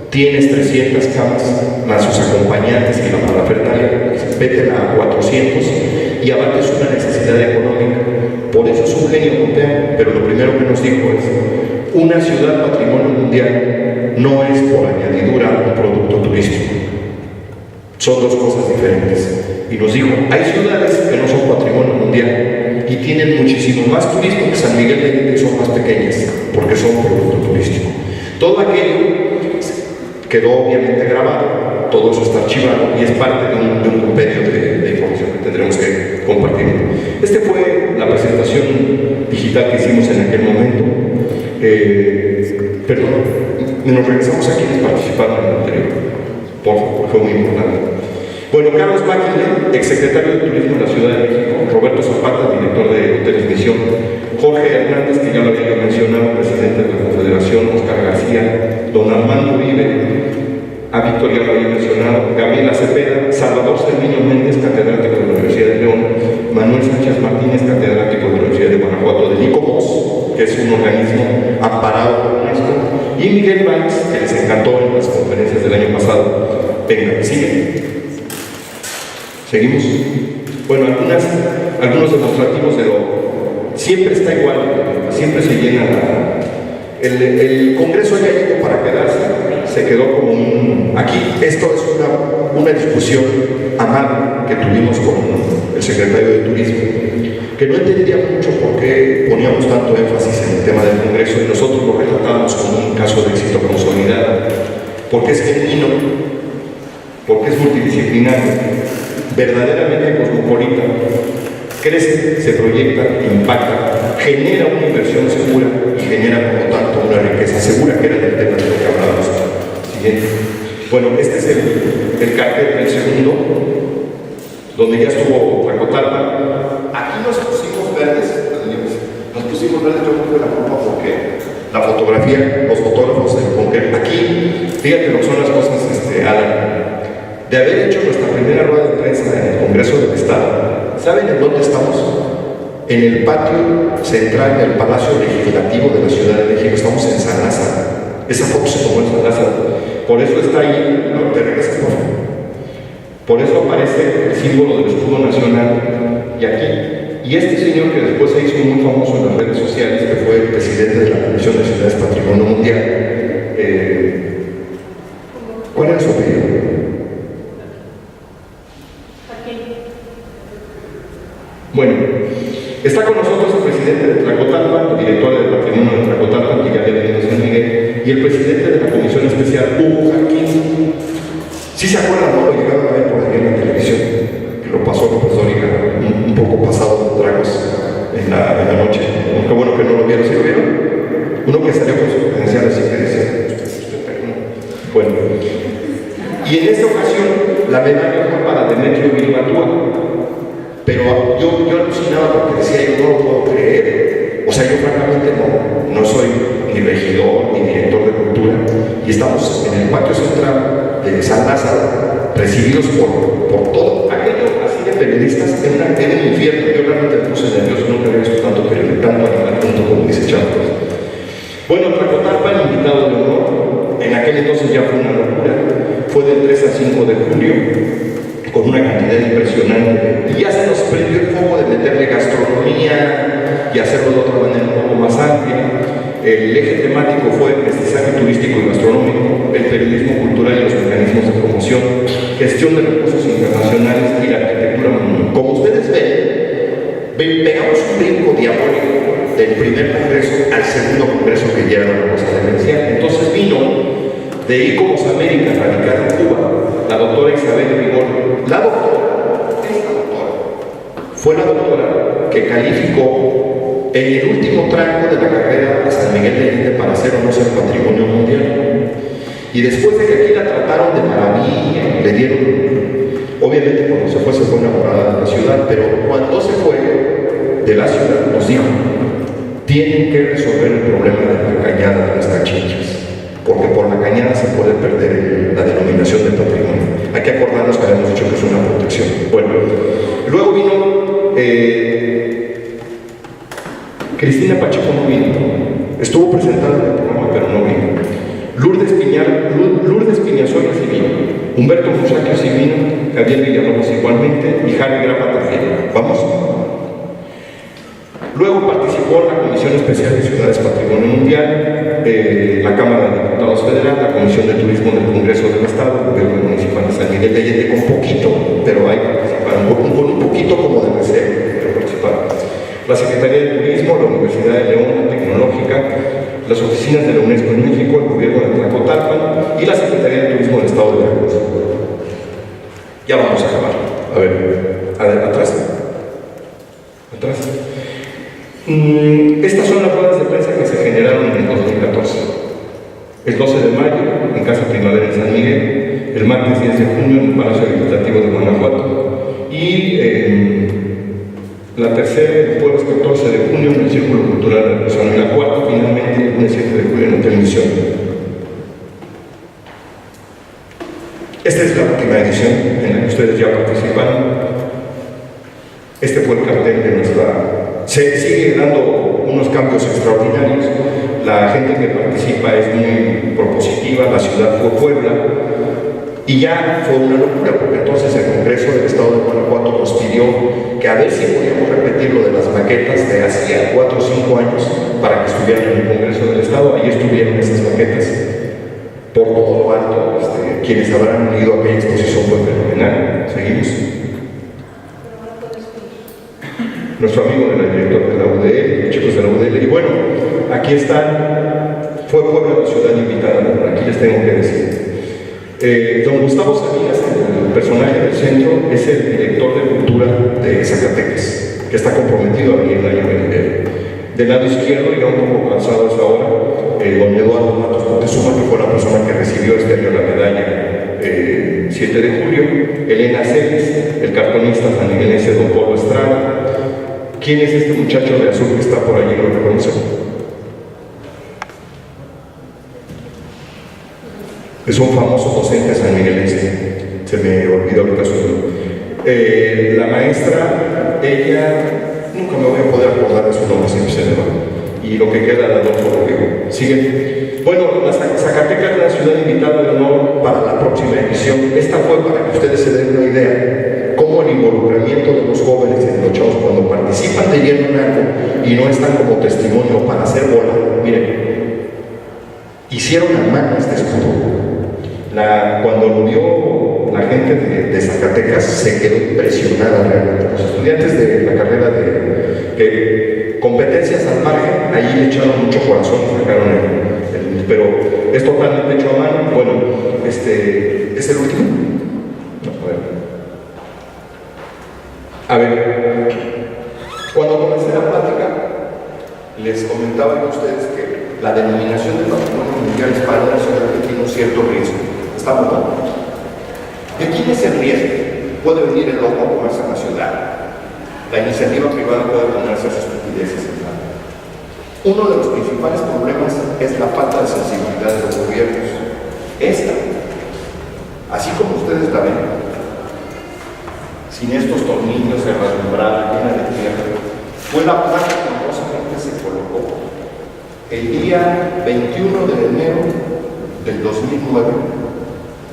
tienes 300 camas, más sus acompañantes y la parafernalia, vétela a 400 y abates una necesidad económica. Por eso es un genio Comper, pero lo primero que nos dijo es, una ciudad patrimonio mundial no es por añadidura un producto turístico. Son dos cosas diferentes. Y nos dijo, hay ciudades que no son patrimonio mundial y tienen muchísimo más turismo que San Miguel de Allende, y son más pequeñas, porque son producto turístico. Todo aquello quedó obviamente grabado, todo eso está archivado y es parte de un compendio de información que tendremos que compartir. Esta fue la presentación digital que hicimos en aquel momento. Perdón, nos regresamos a quienes participaron en el anterior, por favor, fue muy importante. Bueno, Carlos Máquina, exsecretario de Turismo de la Ciudad de México, Roberto Zapata, director de Hoteles Misión, Jorge Hernández, que ya lo había mencionado, presidente de la Confederación, Oscar García, don Armando Uribe, a Víctor ya lo había mencionado, Gabriela Cepeda, Salvador Sermiño Méndez, catedrático de la Universidad de León, Manuel Sánchez Martínez, catedrático de la Universidad de Guanajuato, del ICOMOS, que es un organismo amparado por UNESCO, y Miguel Valls, que les encantó en las conferencias del año pasado. Venga, sigue. ¿Seguimos? Bueno, algunos demostrativos de lo... Siempre está igual, siempre se llena el Congreso ya llegó para quedarse, se quedó como un... Aquí, esto es una discusión amable que tuvimos con el secretario de Turismo, que no entendía mucho por qué poníamos tanto énfasis en el tema del Congreso y nosotros lo retratábamos como un caso de éxito consolidado, porque es genuino, porque es multidisciplinario, verdaderamente cosmopolita, crece, se proyecta, impacta, genera una inversión segura y genera, por lo tanto, una riqueza segura, que era el tema de lo que hablábamos. Siguiente. Bueno, este es el cartel del segundo, donde ya estuvo Tlacotalpan. Aquí nos pusimos verdes, yo creo que la culpa porque la fotografía, los fotógrafos en concreto. Aquí, fíjate lo que son las cosas, Alan. De haber hecho nuestra primera rueda de prensa en el Congreso del Estado, ¿saben en dónde estamos? En el patio central del Palacio Legislativo de la Ciudad de México. Estamos en San Lázaro. Esa foto se tomó en San Lázaro. Por eso está ahí, no te regresas, por favor. Por eso aparece el símbolo del escudo nacional y aquí. Y este señor que después se hizo muy famoso en las redes sociales, que fue el presidente de la Comisión de Ciudades Patrimonio Mundial, ¿cuál era su apellido? Bueno, está con nosotros el presidente de Tlacotalpan, el director del Patrimonio de Tlacotalpan, que ya había venido de San Miguel, y el presidente de la Comisión Especial, Hugo Jarquín. ¿Sí se acuerdan, no? Lo llegaron a ver por ahí en la televisión, que lo pasó López Dóriga, un poco pasado de tragos en la noche. Qué bueno que no lo vieron, ¿sí lo vieron? Uno que salió con sus credenciales y que decía, bueno. Y en esta ocasión, la medalla fue para Demetrio Viribatúa. Pero yo alucinaba porque decía, yo no lo puedo creer. O sea, yo francamente no soy ni regidor ni director de cultura. Y estamos en el patio central de San Lázaro, recibidos por todo aquello así de periodistas en un infierno. Yo realmente me puse nervioso, nunca había visto tanto periodista, tanto animal junto, como dice Chávez. Bueno, Tlacotalpan, invitado de honor, en aquel entonces ya fue una locura. Fue del 3 al 5 de julio. Con una cantidad impresionante, y ya se nos prendió el foco de meterle gastronomía y hacerlo de otra manera un poco más amplia. El eje temático fue el mestizaje turístico y gastronómico, el periodismo cultural y los mecanismos de promoción, gestión de recursos internacionales y la arquitectura mundial. Como ustedes ven, pegamos un brinco diabólico del primer congreso al segundo congreso que ya era una cosa demencial. Entonces vino de ICOMOS América, radicada en Cuba, la doctora Isabel Rigol. La doctora, esta doctora, fue la doctora que calificó en el último tramo de la carrera a San Miguel de Allende para ser o no ser patrimonio mundial. Y después de que aquí la trataron de maravilla, le dieron, obviamente cuando se fue enamorada de la ciudad, pero cuando se fue de la ciudad nos dijo, tienen que resolver el problema de la cañada de las Cachinchas, porque por la cañada se puede perder la denominación de patrimonio. Hay que acordarnos que habíamos dicho que es una protección. Bueno, luego vino Cristina Pacheco, no vino. Estuvo presentada en el programa, pero no vino. Lourdes Piñasola sí vino. Humberto Musaquio sí vino. Javier Villalobos igualmente. Y Javi Grapa también. ¿Vamos? Luego participó en la Comisión Especial de Ciudades Patrimonio Mundial, la Cámara de Diputados Federal, la Comisión de Turismo del Congreso del Estado, el Gobierno Municipal de San Miguel de Allende, con poquito, pero hay que participar, con un poquito como debe ser, pero participar. La Secretaría de Turismo, la Universidad de León, la Tecnológica, las oficinas de la UNESCO en México, el Gobierno de Tlacotalpan y la Secretaría de Turismo del Estado de Veracruz. Ya vamos a acabar. A ver, atrás. Atrás. Estas son las ruedas de prensa que se generaron en el 2014. El 12 de mayo, en Casa Primavera en San Miguel, el martes 10 de junio en el Palacio Legislativo de Guanajuato y la tercera, el jueves 14 de junio en el Círculo Cultural de Persona y la cuarta, finalmente, el lunes 7 de julio en la televisión. Esta es la última edición en la que ustedes ya participaron. Este fue el cartel de nuestra... Se sigue dando unos cambios extraordinarios. La gente que participa es muy propositiva. La ciudad fue Puebla. Y ya fue una locura, porque entonces el Congreso del Estado de Guanajuato nos pidió que a ver si podíamos repetir lo de las maquetas de hacía 4 o 5 años para que estuvieran en el Congreso del Estado. Ahí estuvieron esas maquetas por todo lo alto. Quienes habrán ido a aquella exposición fue fenomenal. Seguimos. Nuestro amigo del director de la UDL, chicos de la UDL. Y bueno, aquí están, fue Puebla la ciudad invitada, aquí les tengo que decir. Don Gustavo Salinas, el personaje del centro, es el director de cultura de Zacatecas, que está comprometido a venir el año venidero. Del lado izquierdo, ya un poco cansados ahora, don Eduardo Matos Montezuma, que fue la persona que recibió este año la medalla 7 de julio, Elena Celis, el cartonista sanmiguelense don Polo Estrada. ¿Quién es este muchacho de azul que está por allí? ¿Lo reconocen? Es un famoso docente sanmiguelense. Se me olvidó ahorita su nombre. La maestra, ella, nunca me voy a poder acordar de su nombre, siempre se me va. Y lo que queda de Adolfo Rodrigo. ¿Sigue? Bueno, Zacatecas es la ciudad invitada de honor para la próxima edición. Esta fue para que ustedes se den una idea cómo el involucramiento de los jóvenes y de los chavos cuando participan de lleno en algo y no están como testimonio para hacer bola. Miren, hicieron a mano este escudo. Cuando lo vio la gente de Zacatecas se quedó impresionada realmente. Los estudiantes de la carrera de competencias al margen, ahí le echaron mucho corazón, sacaron pero es totalmente hecho a mano. Bueno, ¿es el último? No, a ver, cuando comencé la plática, les comentaba a ustedes que la denominación del patrimonio mundial es para una ciudad que tiene un cierto riesgo. ¿Estamos no? ¿De quién es el riesgo? Puede venir el loco a comerse en la ciudad. La iniciativa privada puede ponerse a sus estupideces. Uno de los principales problemas es la falta de sensibilidad de los gobiernos. Así como ustedes la ven, sin estos tornillos, herradumbrada, llena de tierra, fue la placa que honrosamente se colocó el día 21 de enero del 2009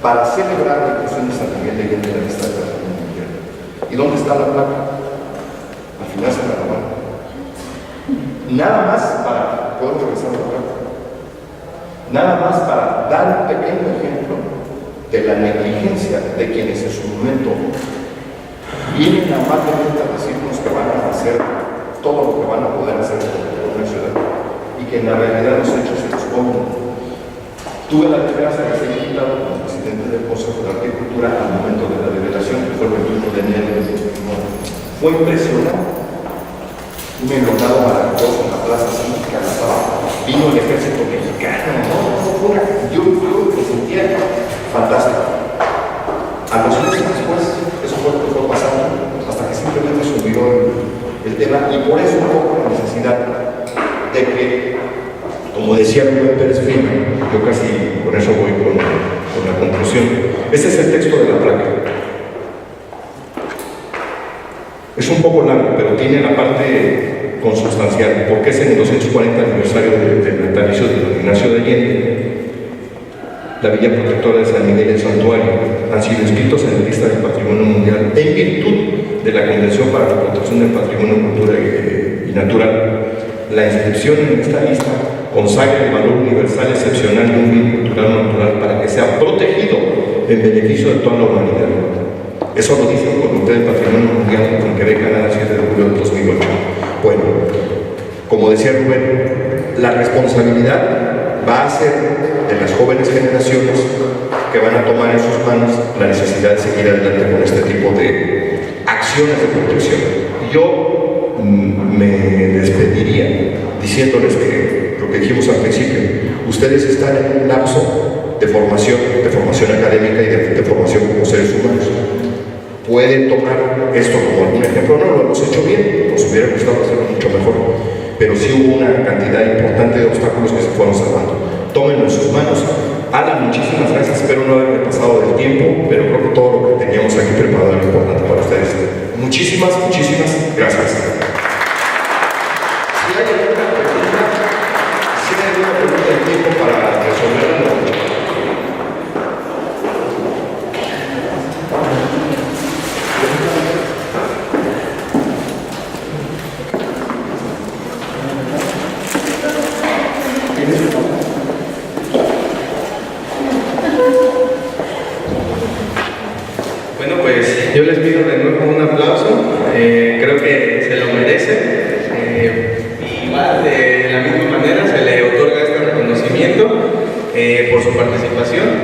para celebrar la inclusión de San Miguel de Allende en la lista de patrimonio mundial. ¿Y dónde está la placa? Al final se la robaron. Nada más para poder regresar a la placa. Nada más para dar un pequeño ejemplo de la negligencia de quienes en su momento vienen amablemente a decirnos que van a hacer todo lo que van a poder hacer por una ciudad y que en la realidad los hechos se los ponen. Tuve la desgracia de ser invitado como presidente del Consejo de Arte y Cultura al momento de la revelación, que fue el 21 de enero de 2009. Fue impresionante. Un enlotado maravilloso en la plaza cívica, vino el ejército mexicano, yo me sentía fantástico. A los meses después, eso fue lo que fue pasando, hasta que simplemente subió el tema, y por eso un poco la necesidad de que, como decía Rubén Pérez Fino, yo casi con eso voy con la conclusión. Este es el texto de la placa. Es un poco largo, pero tiene la parte consustancial, porque es en el 240 aniversario del natalicio de don Ignacio de Allende. La Villa Protectora de San Miguel y el Santuario han sido inscritos en la lista del Patrimonio Mundial en virtud de la Convención para la Protección del Patrimonio, Cultura y natural. La inscripción en esta lista consagra el valor universal excepcional de un bien cultural o natural para que sea protegido en beneficio de toda la humanidad. Eso lo dice el Comité del Patrimonio Mundial con que declara el 7 de julio de 2008. Bueno, como decía Rubén, la responsabilidad va a ser de las jóvenes generaciones que van a tomar en sus manos la necesidad de seguir adelante con este tipo de acciones de protección. Yo me despediría diciéndoles que lo que dijimos al principio, ustedes están en un lapso de formación académica y de formación como seres humanos. Pueden tomar esto como algún ejemplo, no lo hemos hecho bien, nos hubiera gustado hacerlo mucho mejor, pero sí hubo una cantidad importante de obstáculos que se fueron salvando. Tómenlo en sus manos. Alan, muchísimas gracias, espero no haberme pasado del tiempo, pero creo que todo lo que teníamos aquí preparado era importante para ustedes. Muchísimas gracias. Si hay alguna pregunta de tiempo para resolverla. Bueno, pues yo les pido de nuevo un aplauso, creo que se lo merece. Igual de la misma manera se le otorga este reconocimiento por su participación.